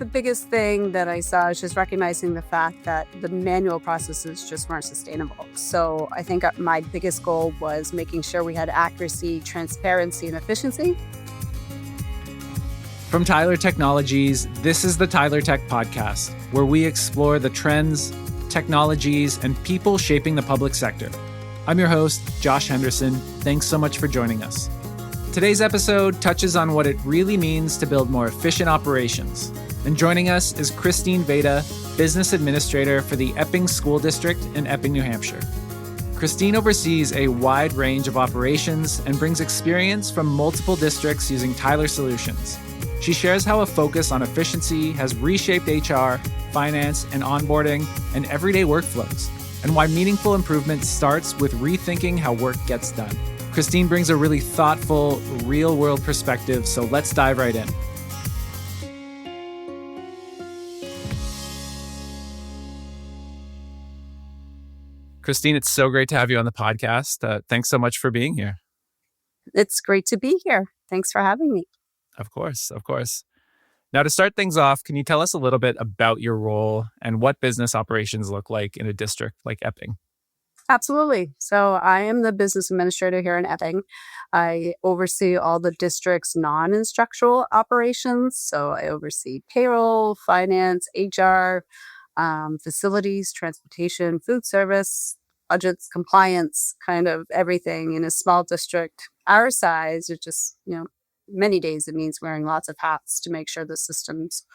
The biggest thing that I saw is just recognizing the fact that the manual processes just weren't sustainable. So I think my biggest goal was making sure we had accuracy, transparency, and efficiency. From Tyler Technologies, this is the Tyler Tech Podcast, where we explore the trends, technologies, and people shaping the public sector. I'm your host, Josh Henderson. Thanks so much for joining us. Today's episode touches on what it really means to build more efficient operations. And joining us is Christine Vayda, Business Administrator for the Epping School District in Epping, New Hampshire. Christine oversees a wide range of operations and brings experience from multiple districts using Tyler solutions. She shares how a focus on efficiency has reshaped HR, finance, and onboarding and everyday workflows, and why meaningful improvement starts with rethinking how work gets done. Christine brings a really thoughtful, real-world perspective, so let's dive right in. Christine, it's so great to have you on the podcast. Thanks so much for being here. It's great to be here. Thanks for having me. Of course. Now, to start things off, can you tell us a little bit about your role and what business operations look like in a district like Epping? Absolutely. So I am the business administrator here in Epping. I oversee all the district's non-instructional operations. So I oversee payroll, finance, HR, facilities, transportation, food service, budgets, compliance, kind of everything in a small district our size. It just, many days it means wearing lots of hats to make sure the systems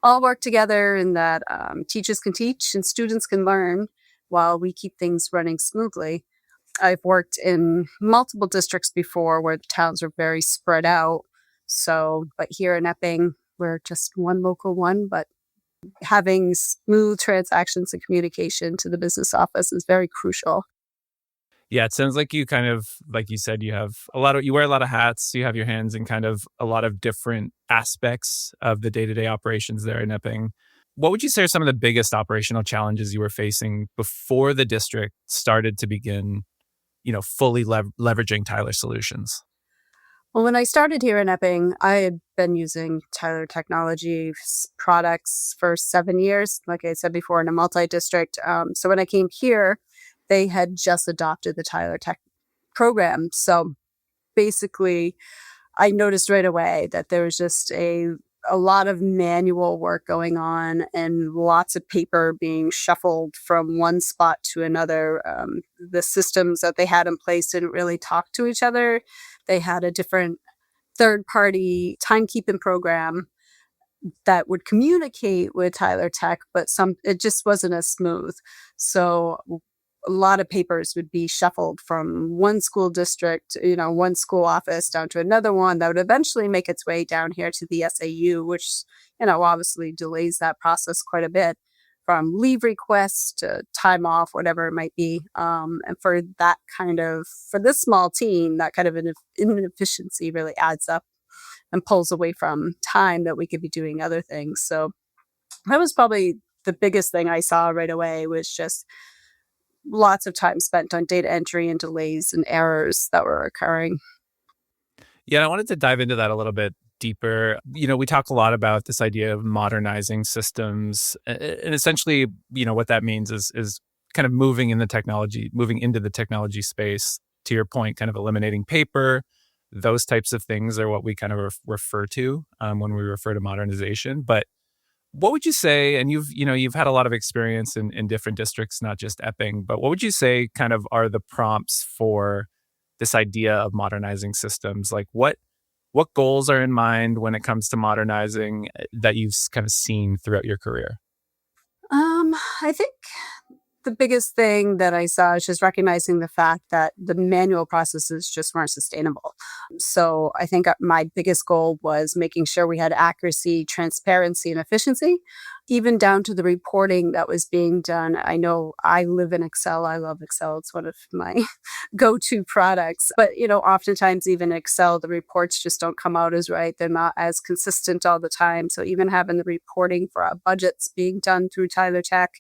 all work together and that teachers can teach and students can learn while we keep things running smoothly. I've worked in multiple districts before where the towns are very spread out. But here in Epping, we're just one local one, but having smooth transactions and communication to the business office is very crucial. Yeah, it sounds like you kind of, like you said, you wear a lot of hats. You have your hands in kind of a lot of different aspects of the day-to-day operations there in Epping. What would you say are some of the biggest operational challenges you were facing before the district started to begin, fully leveraging Tyler solutions? Well, when I started here in Epping, I had been using Tyler Technologies products for 7 years, like I said before, in a multi-district. So when I came here, they had just adopted the Tyler Tech program. So basically, I noticed right away that there was just a lot of manual work going on and lots of paper being shuffled from one spot to another. The systems that they had in place didn't really talk to each other. They had a different third-party timekeeping program that would communicate with Tyler Tech, but it just wasn't as smooth. So a lot of papers would be shuffled from one school district, one school office down to another one that would eventually make its way down here to the SAU, which, obviously delays that process quite a bit, from leave requests to time off, whatever it might be. And for this small team, that kind of inefficiency really adds up and pulls away from time that we could be doing other things. So that was probably the biggest thing I saw right away, was just lots of time spent on data entry and delays and errors that were occurring. Yeah, I wanted to dive into that a little bit deeper. We talk a lot about this idea of modernizing systems, and essentially, what that means is kind of moving into the technology space. To your point, kind of eliminating paper, those types of things are what we kind of refer to when we refer to modernization. But what would you say, and you've had a lot of experience in different districts, not just Epping, but what would you say kind of are the prompts for this idea of modernizing systems? Like what goals are in mind when it comes to modernizing that you've kind of seen throughout your career? I think the biggest thing that I saw is just recognizing the fact that the manual processes just weren't sustainable. So I think my biggest goal was making sure we had accuracy, transparency, and efficiency, even down to the reporting that was being done. I know I live in Excel. I love Excel. It's one of my go-to products. But, oftentimes even Excel, the reports just don't come out as right. They're not as consistent all the time. So even having the reporting for our budgets being done through Tyler Tech,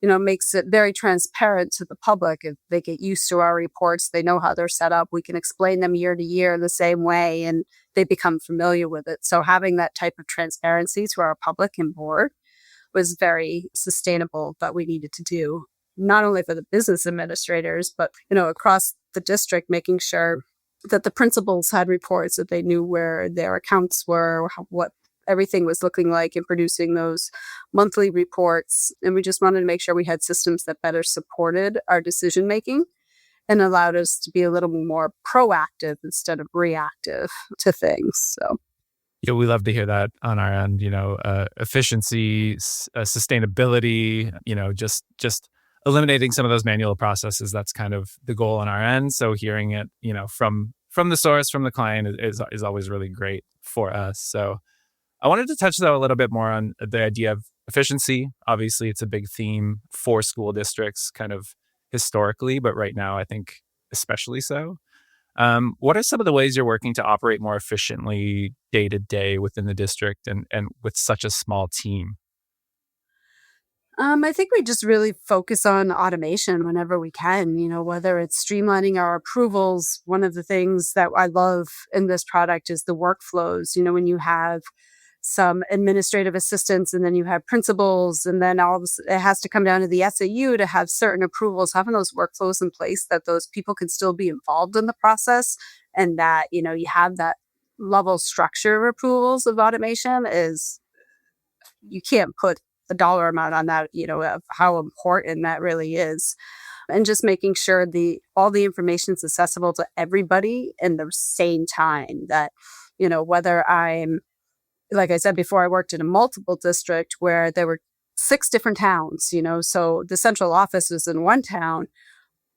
makes it very very transparent to the public. If they get used to our reports, they know how they're set up. We can explain them year to year the same way, and they become familiar with it. So having that type of transparency to our public and board was very sustainable that we needed to do, not only for the business administrators, but, across the district, making sure that the principals had reports, that they knew where their accounts were, what everything was looking like, and producing those monthly reports. And we just wanted to make sure we had systems that better supported our decision making and allowed us to be a little more proactive instead of reactive to things. So Yeah, we love to hear that on our end. Efficiency, sustainability. Just eliminating some of those manual processes. That's kind of the goal on our end. So hearing it, from the source, from the client, is always really great for us. So I wanted to touch though a little bit more on the idea of efficiency. Obviously, it's a big theme for school districts, kind of historically, but right now I think especially so. What are some of the ways you're working to operate more efficiently day to day within the district and with such a small team? I think we just really focus on automation whenever we can, whether it's streamlining our approvals. One of the things that I love in this product is the workflows. When you have some administrative assistants and then you have principals, and then it has to come down to the SAU to have certain approvals, having those workflows in place that those people can still be involved in the process, and that, you have that level structure of approvals of automation is, you can't put a dollar amount on that, of how important that really is. And just making sure all the information is accessible to everybody in the same time, that, whether I'm, like I said before, I worked in a multiple district where there were 6 different towns, so the central office was in one town,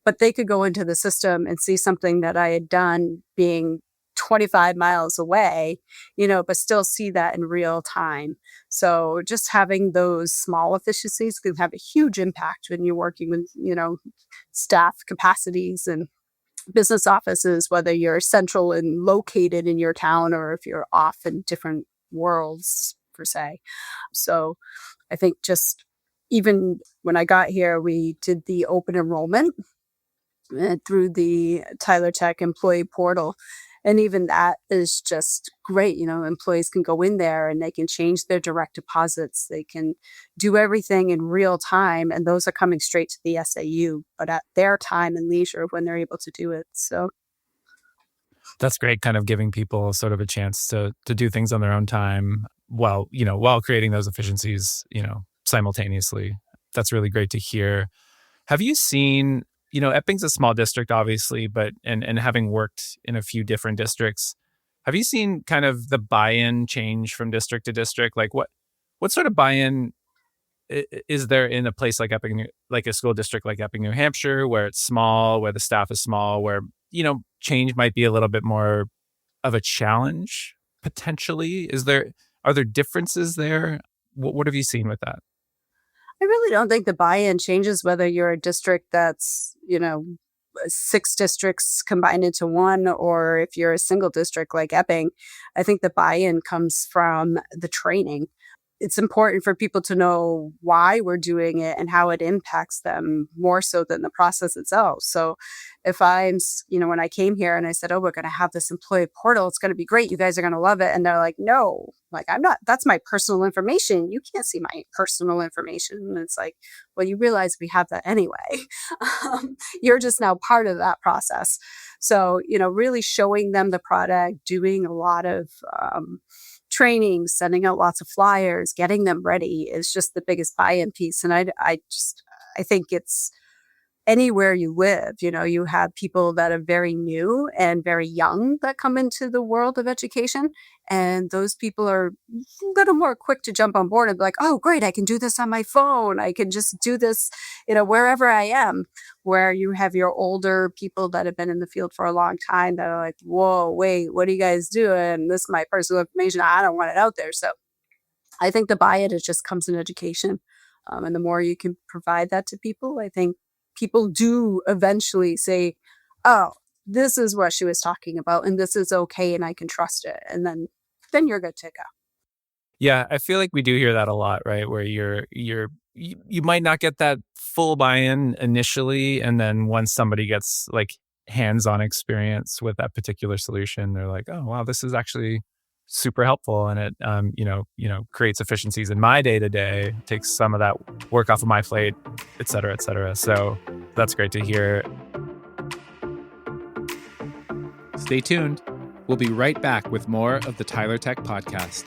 but they could go into the system and see something that I had done being 25 miles away, but still see that in real time. So just having those small efficiencies can have a huge impact when you're working with, staff capacities and business offices, whether you're central and located in your town or if you're off in different worlds, per se. So I think just even when I got here, we did the open enrollment through the Tyler Tech employee portal. And even that is just great. Employees can go in there and they can change their direct deposits. They can do everything in real time. And those are coming straight to the SAU, but at their time and leisure when they're able to do it. So That's great, kind of giving people sort of a chance to do things on their own time while creating those efficiencies, simultaneously. That's really great to hear. Have you seen, Epping's a small district, obviously, but and having worked in a few different districts, have you seen kind of the buy-in change from district to district? Like what sort of buy-in is there in a place like Epping, like a school district like Epping, New Hampshire, where it's small, where the staff is small, where, change might be a little bit more of a challenge potentially? Are there differences there? What have you seen with that? I really don't think the buy-in changes whether you're a district that's, 6 districts combined into one, or if you're a single district like Epping. I think the buy-in comes from the training. It's important for people to know why we're doing it and how it impacts them more so than the process itself. So if when I came here and I said, oh, we're going to have this employee portal, it's going to be great, you guys are going to love it. And they're like, no, like, I'm not, that's my personal information. You can't see my personal information. And it's like, well, you realize we have that anyway. You're just now part of that process. So, really showing them the product, doing a lot of, training, sending out lots of flyers, getting them ready is just the biggest buy-in piece. And I think it's anywhere you live, you have people that are very new and very young that come into the world of education. And those people are a little more quick to jump on board and be like, oh, great, I can do this on my phone. I can just do this, wherever I am. Where you have your older people that have been in the field for a long time that are like, whoa, wait, what are you guys doing? This is my personal information. I don't want it out there. So I think the buy-in, it just comes in education. And the more you can provide that to people, I think people do eventually say, oh, this is what she was talking about and this is okay and I can trust it. And then you're good to go. Yeah, I feel like we do hear that a lot, right? Where you might not get that full buy-in initially, and then once somebody gets like hands-on experience with that particular solution, they're like, "Oh, wow, this is actually super helpful," and it creates efficiencies in my day to day, takes some of that work off of my plate, et cetera, et cetera. So that's great to hear. Stay tuned. We'll be right back with more of the Tyler Tech Podcast.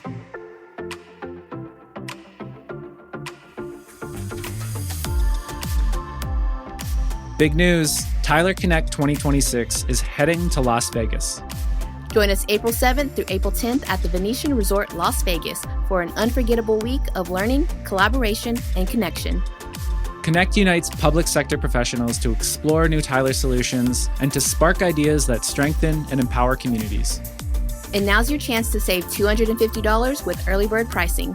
Big news, Tyler Connect 2026 is heading to Las Vegas. Join us April 7th through April 10th at the Venetian Resort Las Vegas for an unforgettable week of learning, collaboration, and connection. Connect unites public sector professionals to explore new Tyler solutions and to spark ideas that strengthen and empower communities. And now's your chance to save $250 with early bird pricing.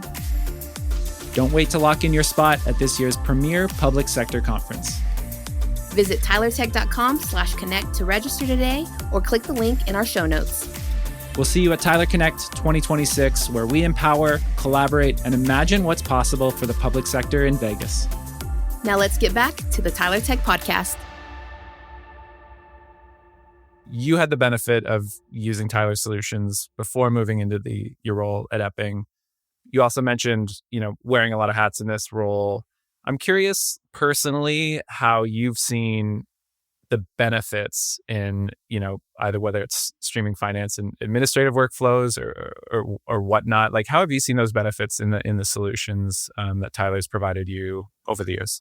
Don't wait to lock in your spot at this year's premier public sector conference. Visit tylertech.com/connect to register today or click the link in our show notes. We'll see you at Tyler Connect 2026, where we empower, collaborate, and imagine what's possible for the public sector in Vegas. Now let's get back to the Tyler Tech Podcast. You had the benefit of using Tyler solutions before moving into your role at Epping. You also mentioned, wearing a lot of hats in this role. I'm curious personally how you've seen the benefits in, either whether it's streaming finance and administrative workflows or whatnot. Like, how have you seen those benefits in the solutions that Tyler's provided you over the years?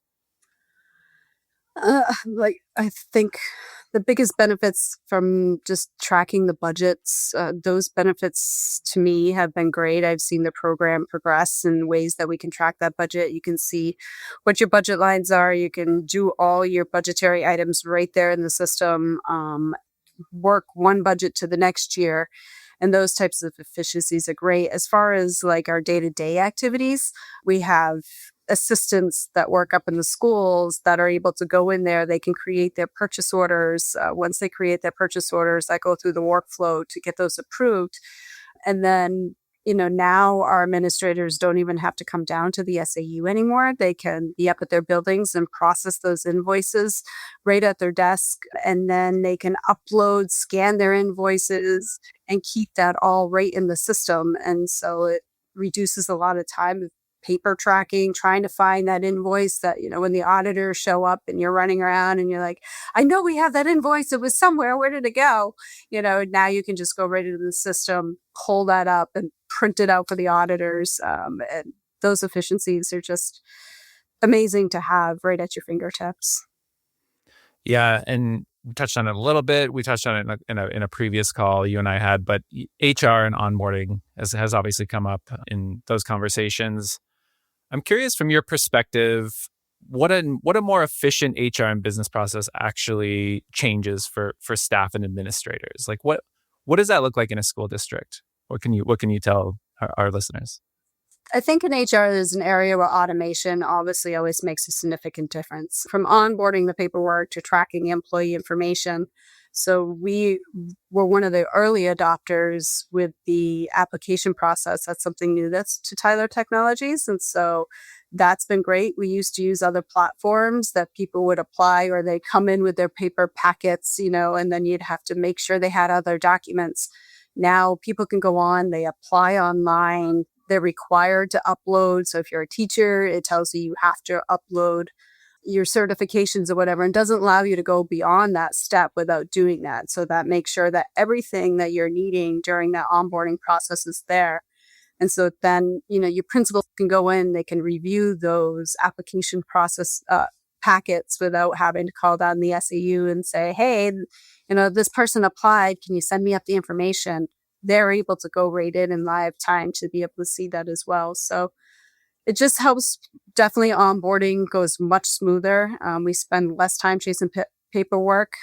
I think the biggest benefits from just tracking the budgets, those benefits to me have been great. I've seen the program progress in ways that we can track that budget. You can see what your budget lines are. You can do all your budgetary items right there in the system, work one budget to the next year. And those types of efficiencies are great. As far as like our day-to-day activities, we have assistants that work up in the schools that are able to go in there. They can create their purchase orders. Once they create their purchase orders, I go through the workflow to get those approved. And then, now our administrators don't even have to come down to the SAU anymore. They can be up at their buildings and process those invoices right at their desk. And then they can upload, scan their invoices, and keep that all right in the system. And so it reduces a lot of time of paper tracking, trying to find that invoice that, when the auditors show up and you're running around and you're like, I know we have that invoice. It was somewhere. Where did it go? Now you can just go right into the system, pull that up and print it out for the auditors. And those efficiencies are just amazing to have right at your fingertips. Yeah. And we touched on it a little bit. We touched on it in a previous call you and I had, but HR and onboarding has obviously come up in those conversations. I'm curious from your perspective, what a more efficient HR and business process actually changes for staff and administrators. Like what does that look like in a school district? What can you tell our listeners? I think in HR is an area where automation obviously always makes a significant difference, from onboarding the paperwork to tracking employee information. So we were one of the early adopters with the application process. That's something new that's to Tyler Technologies. And so that's been great. We used to use other platforms that people would apply, or they come in with their paper packets, and then you'd have to make sure they had other documents. Now people can go on, they apply online. They're required to upload. So if you're a teacher, it tells you have to upload your certifications or whatever, and doesn't allow you to go beyond that step without doing that. So that makes sure that everything that you're needing during that onboarding process is there. And so then, your principals can go in, they can review those application process packets without having to call down the SAU and say, hey, this person applied, can you send me up the information? They're able to go right in live time to be able to see that as well. So it just helps. Definitely onboarding goes much smoother. We spend less time chasing paperwork.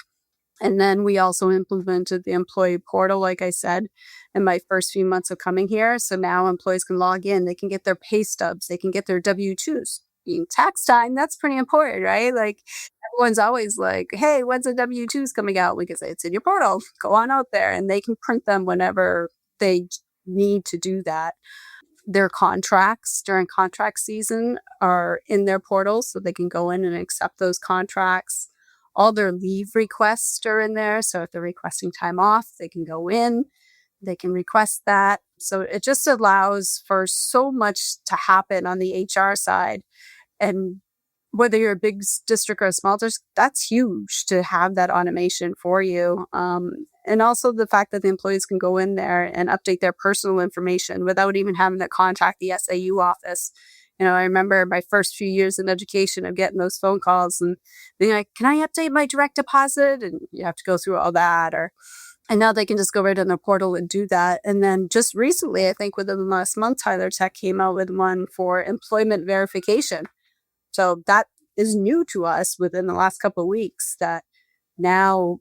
And then we also implemented the employee portal, like I said, in my first few months of coming here. So now employees can log in, they can get their pay stubs, they can get their W-2s. Tax time, that's pretty important, right? Like everyone's always like, hey, when's the W-2s coming out? We can say it's in your portal. Go on out there, and they can print them whenever they need to do that. their contracts during contract season are in their portal, so they can go in and accept those contracts. All their leave requests are in there. So if they're requesting time off, they can go in, they can request that. So it just allows for so much to happen on the HR side. And whether you're a big district or a small district, that's huge to have that automation for you. And also the fact that the employees can go in there and update their personal information without even having to contact the SAU office. I remember my first few years in education of getting those phone calls and being like, can I update my direct deposit? And you have to go through all that. And now they can just go right on their portal and do that. And then just recently, I think within the last month, Tyler Tech came out with one for employment verification. So that is new to us within the last couple of weeks, that now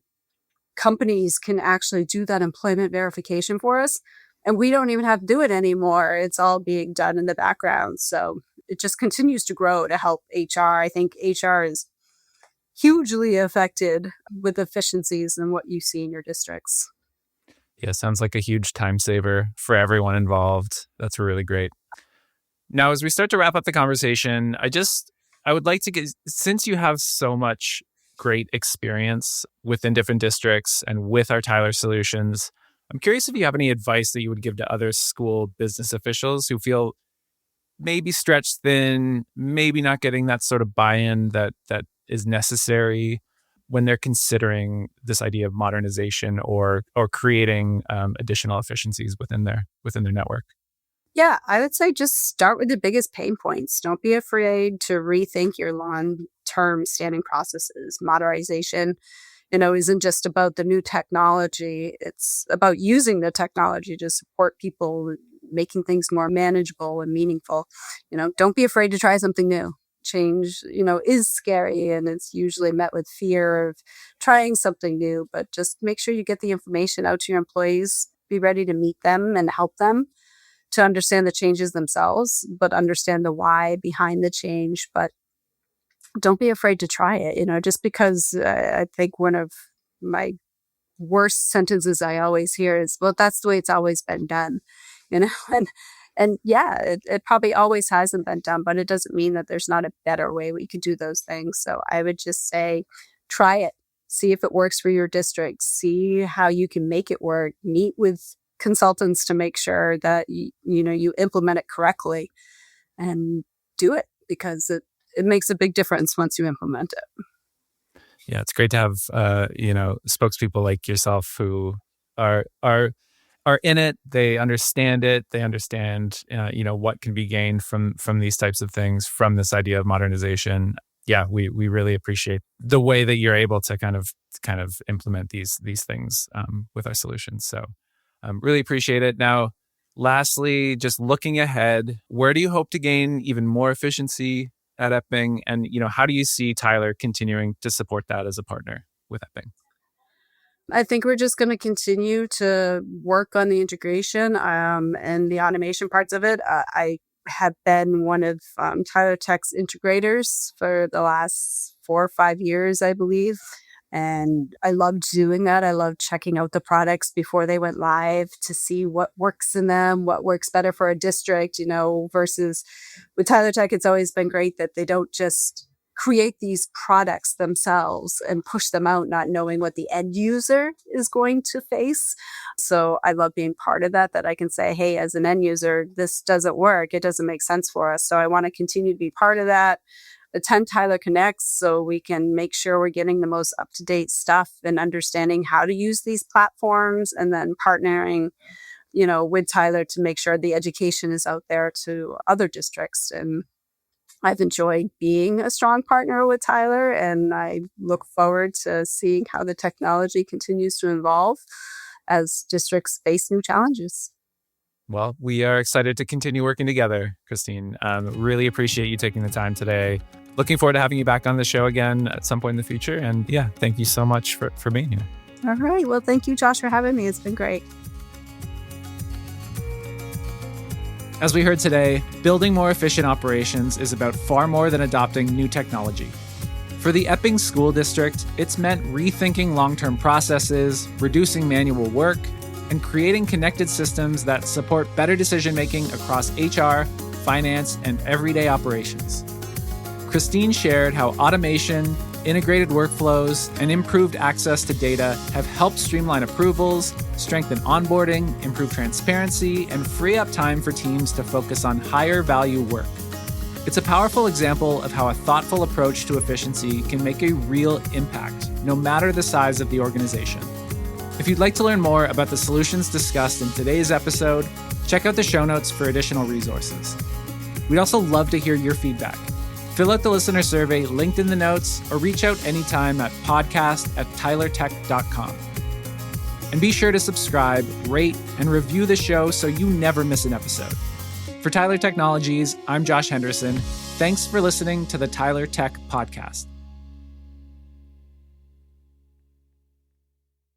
companies can actually do that employment verification for us. And we don't even have to do it anymore. It's all being done in the background. So it just continues to grow to help HR. I think HR is hugely affected with efficiencies and what you see in your districts. Yeah, sounds like a huge time saver for everyone involved. That's really great. Now, as we start to wrap up the conversation, I would like to get, since you have so much great experience within different districts and with our Tyler solutions, I'm curious if you have any advice that you would give to other school business officials who feel maybe stretched thin, maybe not getting that sort of buy-in that is necessary when they're considering this idea of modernization or creating additional efficiencies within their network. Yeah, I would say just start with the biggest pain points. Don't be afraid to rethink your long-term standing processes. Modernization, isn't just about the new technology. It's about using the technology to support people, making things more manageable and meaningful. Don't be afraid to try something new. Change, is scary, and it's usually met with fear of trying something new, but just make sure you get the information out to your employees. Be ready to meet them and help them to understand the changes themselves, but understand the why behind the change. But don't be afraid to try it, just because I think one of my worst sentences I always hear is, well, that's the way it's always been done, and yeah, it probably always hasn't been done, but it doesn't mean that there's not a better way we could do those things. So I would just say, try it, see if it works for your district, see how you can make it work, meet with consultants to make sure that you implement it correctly, and do it, because it makes a big difference once you implement it. Yeah, it's great to have spokespeople like yourself who are in it. They understand it. They understand what can be gained from these types of things, from this idea of modernization. Yeah, we really appreciate the way that you're able to kind of implement these things with our solutions. So really appreciate it. Now, lastly, just looking ahead, where do you hope to gain even more efficiency at Epping? And, how do you see Tyler continuing to support that as a partner with Epping? I think we're just going to continue to work on the integration and the automation parts of it. I have been one of Tyler Tech's integrators for the last 4 or 5 years, I believe. And I loved doing that. I loved checking out the products before they went live to see what works in them, what works better for a district, versus with Tyler Tech, it's always been great that they don't just create these products themselves and push them out, not knowing what the end user is going to face. So I love being part of that I can say, hey, as an end user, this doesn't work. It doesn't make sense for us. So I want to continue to be part of that. Attend Tyler Connects so we can make sure we're getting the most up-to-date stuff and understanding how to use these platforms, and then partnering, with Tyler to make sure the education is out there to other districts. And I've enjoyed being a strong partner with Tyler, and I look forward to seeing how the technology continues to evolve as districts face new challenges. Well, we are excited to continue working together, Christine. Really appreciate you taking the time today. Looking forward to having you back on the show again at some point in the future. And yeah, thank you so much for being here. All right. Well, thank you, Josh, for having me. It's been great. As we heard today, building more efficient operations is about far more than adopting new technology. For the Epping School District, it's meant rethinking long-term processes, reducing manual work, and creating connected systems that support better decision-making across HR, finance, and everyday operations. Christine shared how automation, integrated workflows, and improved access to data have helped streamline approvals, strengthen onboarding, improve transparency, and free up time for teams to focus on higher value work. It's a powerful example of how a thoughtful approach to efficiency can make a real impact, no matter the size of the organization. If you'd like to learn more about the solutions discussed in today's episode, check out the show notes for additional resources. We'd also love to hear your feedback. Fill out the listener survey linked in the notes or reach out anytime at podcast@tylertech.com. And be sure to subscribe, rate, and review the show so you never miss an episode. For Tyler Technologies, I'm Josh Henderson. Thanks for listening to the Tyler Tech Podcast.